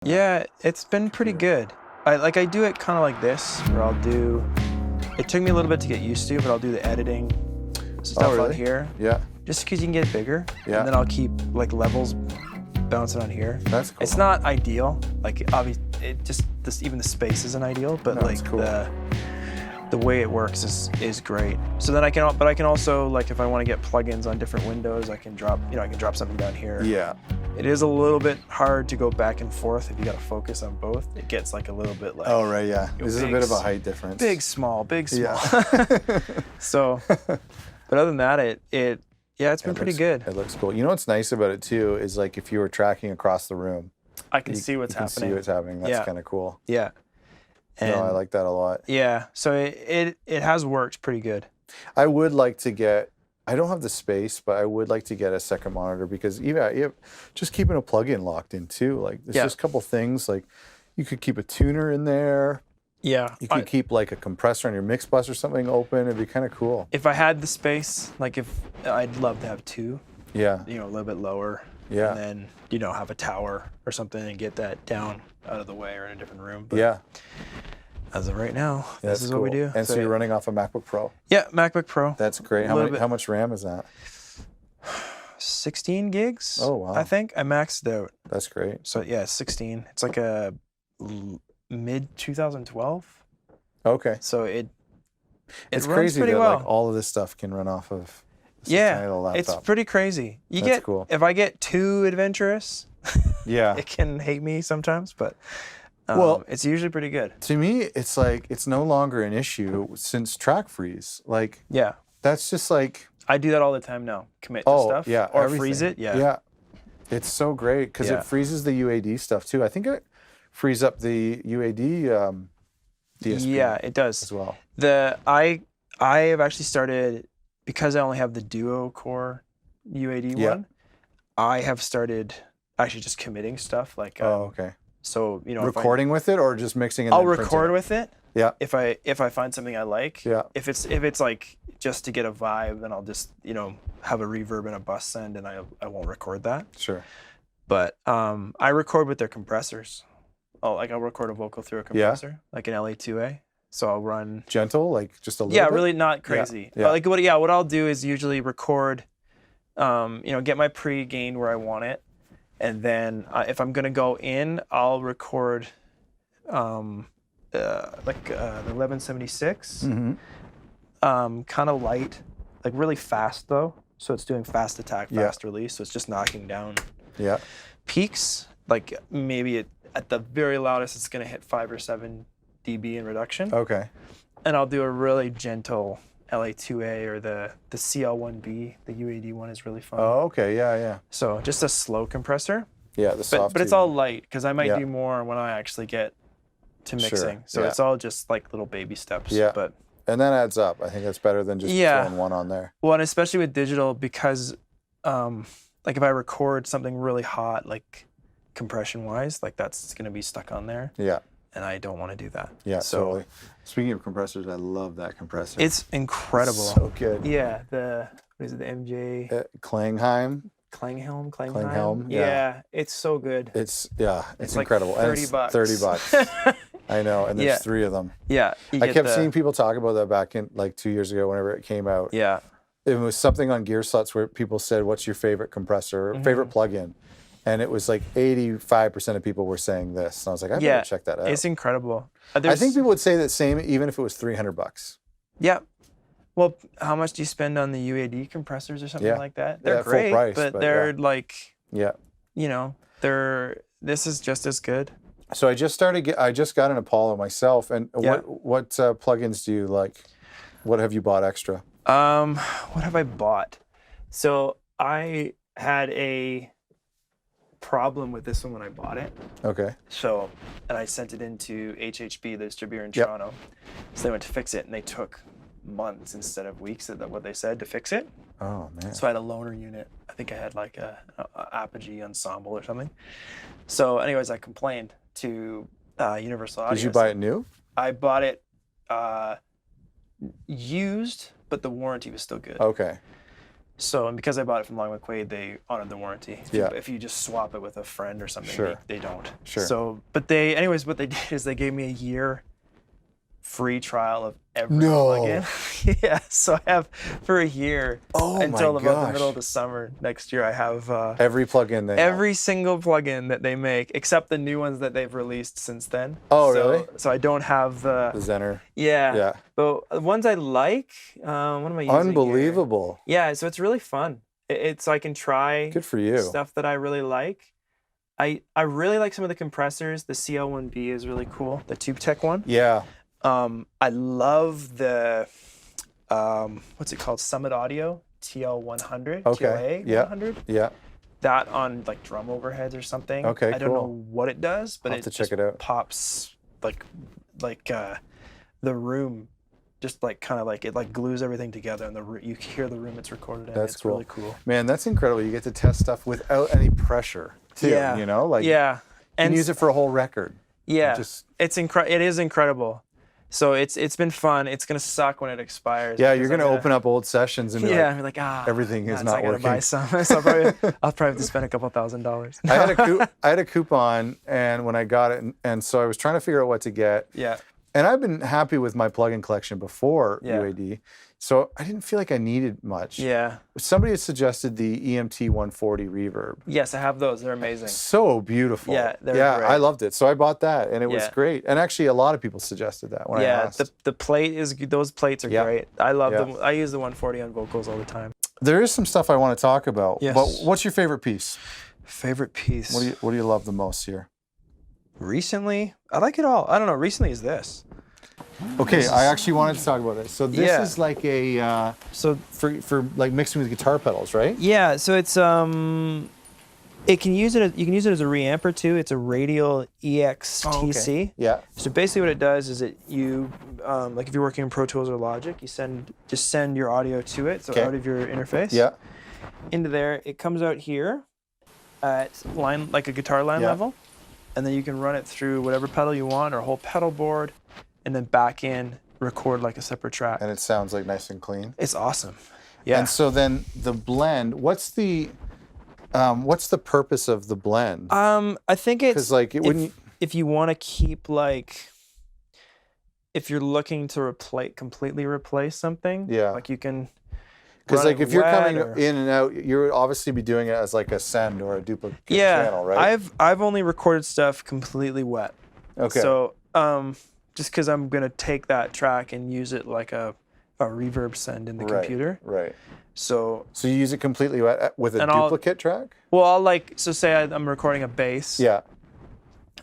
Yeah, it's been pretty good. I do it kind of like this, where I'll do. It took me a little bit to get used to, but I'll do the editing stuff really? on here. Yeah. Just because you can get it bigger. Yeah. And then I'll keep like levels bouncing on here. That's cool. It's not ideal. Like obviously, even the space isn't ideal, but No, like it's cool. the way it works is great. So then I can also, like, if I want to get plugins on different windows, I can drop something down here. Yeah. It is a little bit hard to go back and forth if you got to focus on both. It gets like a little bit like. Oh right, yeah. This is a bit of a big, height difference. Big, small. Yeah. So, but other than that, it's been pretty good. It looks cool. You know what's nice about it too is like if you were tracking across the room, I can see what's happening. See what's happening. That's kind of cool. Yeah. And no, I like that a lot. Yeah. So it has worked pretty good. I would like to get. I don't have the space, but I would like to get a second monitor because even just keeping a plug-in locked in too. Like there's just a couple things like you could keep a tuner in there. Yeah. You could keep like a compressor on your mix bus or something open. It'd be kind of cool. If I had the space, like I'd love to have two. Yeah. A little bit lower. Yeah. And then, have a tower or something and get that down out of the way or in a different room. But yeah. As of right now, this is what we do. And so you're running off a MacBook Pro? Yeah, MacBook Pro. That's great. How much RAM is that? 16 gigs. Oh, wow. I think I maxed out. That's great. So yeah, 16. It's like a mid 2012. Okay. So it's runs crazy pretty that well. like all of this stuff can run off of this tiny little laptop. It's pretty crazy. That's cool. If I get too adventurous, yeah, it can hate me sometimes, but well, it's usually pretty good. To me, it's like it's no longer an issue since track freeze. Like that's just like I do that all the time now. Commit to stuff. Yeah, or everything. Freeze it. Yeah. Yeah. It's so great because it freezes the UAD stuff too. I think it frees up the UAD DSP. Yeah, it does as well. I have actually started because I only have the duo core UAD one. I have started actually just committing stuff like. Okay. So recording with it or just mixing it. I'll record with it. Yeah. If I find something I like. Yeah. If it's like just to get a vibe, then I'll just have a reverb and a bus send, and I won't record that. Sure. But I record with their compressors. I'll record a vocal through a compressor, like an LA2A. So I'll run gentle, like just a little. Yeah, bit? really not crazy. Yeah. But what I'll do is usually record, get my pre-gain where I want it. And then if I'm gonna go in, I'll record the 1176, kind of light, like really fast though. So it's doing fast attack, fast release. So it's just knocking down peaks. Like maybe at the very loudest, it's gonna hit 5 or 7 dB in reduction. Okay. And I'll do a really gentle LA2A or the CL1B, the UAD one is really fun. Oh, okay, yeah. So just a slow compressor. Yeah, the soft. But it's all light because I might do more when I actually get to mixing. Sure. So it's all just like little baby steps. Yeah. But and that adds up. I think that's better than just throwing one on there. Well, and especially with digital because, like if I record something really hot, like compression wise, like that's gonna be stuck on there. Yeah. And I don't want to do that. Yeah, so, totally. Speaking of compressors, I love that compressor. It's incredible. So good. Yeah, the MJ? Klanghelm. Yeah, it's so good. It's like incredible. $30. $30. I know, and there's 3 of them. Yeah. I kept seeing people talk about that back in like 2 years ago whenever it came out. Yeah. It was something on Gear Sluts where people said, what's your favorite compressor, favorite plugin? And it was like 85% of people were saying this. And I was like, I better check that out. It's incredible. I think people would say the same even if it was $300. Yeah. Well, how much do you spend on the UAD compressors or something like that? They're great, full price, but they're like, this is just as good. So I just got an Apollo myself. And what plugins do you like? What have you bought extra? What have I bought? So I had a problem with this one when I bought it. Okay. So, and I sent it into HHB, the distributor in Toronto. So they went to fix it, and they took months instead of weeks, what they said, to fix it. Oh, man. So I had a loaner unit. I think I had like a Apogee Ensemble or something. So anyways, I complained to Universal Audio. Did you buy it new? I bought it used, but the warranty was still good. Okay. So, and because I bought it from Long McQuaid, they honored the warranty. If you just swap it with a friend or something, they don't. So, but anyways, what they did is they gave me a year free trial of every plugin. Yeah, so I have for a year until about the middle of the summer next year. I have every plugin every single plugin that they make, except the new ones that they've released since then. Oh, really? So I don't have the Zener. Yeah. But the ones I like, what am I using? Unbelievable. Here? Yeah, so it's really fun. It's I can try good for you stuff that I really like. I really like some of the compressors. The CL1B is really cool. The TubeTech one. Yeah. I love the what's it called? Summit Audio TL100. Okay. TLA 100. Yeah. That on like drum overheads or something. Okay. I don't know what it does, but it check it out. Pops like the room, just like kind of like it like glues everything together, and you hear the room it's recorded in. That's really cool. Man, that's incredible. You get to test stuff without any pressure too. Yeah. You know, like and you can use it for a whole record. Yeah. It is incredible. So it's been fun. It's gonna suck when it expires. Yeah, you're gonna open up old sessions and be like everything is not working. Buy some. So I'll probably have to spend a couple $1,000. I had a coupon, and when I got it, and so I was trying to figure out what to get. Yeah. And I've been happy with my plugin collection before UAD, so I didn't feel like I needed much. Yeah. Somebody had suggested the EMT 140 reverb. Yes, I have those. They're amazing. So beautiful. Yeah, they're great. I loved it. So I bought that, and it was great. And actually, a lot of people suggested that when I asked. The plate is those plates are great. I love them. I use the 140 on vocals all the time. There is some stuff I want to talk about. Yes. But what's your favorite piece? Favorite piece. What do you love the most here? Recently, I like it all. I don't know. Recently is this. Okay, I actually wanted to talk about this. So this is like a for like mixing with guitar pedals, right? Yeah. So it's you can use it as a reamper too. It's a radial EXTC. Oh, okay. Yeah. So basically, what it does is you like if you're working in Pro Tools or Logic, you just send your audio to it, so out of your interface. Yeah. Into there, it comes out here at line like a guitar line level, and then you can run it through whatever pedal you want or a whole pedal board. And then back in, record like a separate track. And it sounds like nice and clean. It's awesome. Yeah. And so then the blend, what's the purpose of the blend? I think it's because like it wouldn't. If you want to keep like, if you're looking to completely replace something, like you can. Because like if you're coming in and out, you'll obviously be doing it as like a send or a duplicate channel, right? I've only recorded stuff completely wet. Okay. So just because I'm gonna take that track and use it like a reverb send in the computer. Right. So you use it completely wet with a duplicate track? Well, I'll say I'm recording a bass. Yeah.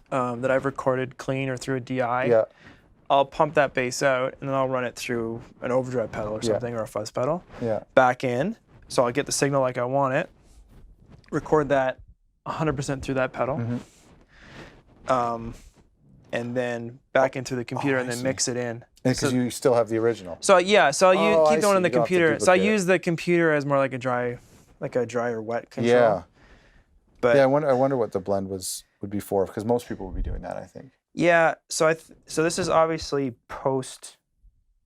That I've recorded clean or through a DI. Yeah. I'll pump that bass out and then I'll run it through an overdrive pedal or something or a fuzz pedal. Yeah. Back in. So I'll get the signal like I want it. Record that 100% through that pedal. Mm-hmm. And then back into the computer and then mix it in. Because you still have the original. So I'll keep going in the computer. So I use the computer as more like a dry or wet control. Yeah. But I wonder what the blend would be for, because most people would be doing that, I think. Yeah. So so this is obviously post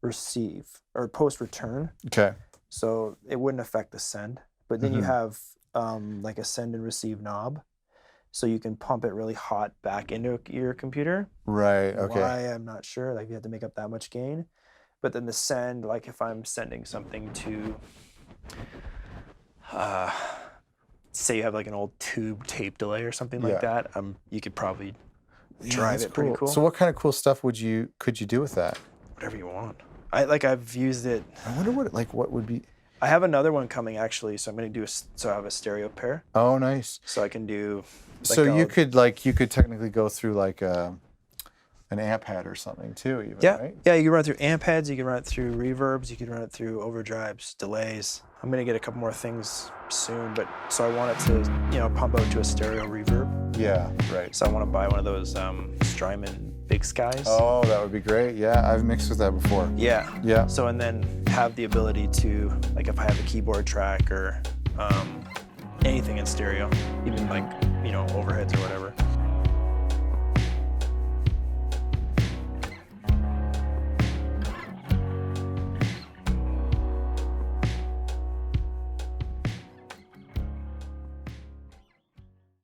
receive or post return. Okay. So it wouldn't affect the send, but then you have like a send and receive knob. So you can pump it really hot back into your computer. Right, okay. Why, I'm not sure. Like you have to make up that much gain. But then the send, like if I'm sending something to, say you have like an old tube tape delay or something like that, you could probably drive it pretty cool. So what kind of cool stuff could you do with that? Whatever you want. I've used it. I wonder what would be. I have another one coming actually, so I'm gonna do I have a stereo pair. Oh, nice. So I can do. So you could technically go through like an amp head or something too, even, right? Yeah, you can run it through amp heads, you can run it through reverbs, you can run it through overdrives, delays. I'm gonna get a couple more things soon, but so I want it to pump out to a stereo reverb. Yeah, right. So I want to buy one of those Strymon Big Skies. Oh, that would be great. Yeah, I've mixed with that before. Yeah. Yeah. So and then have the ability to, like if I have a keyboard track or anything in stereo, even like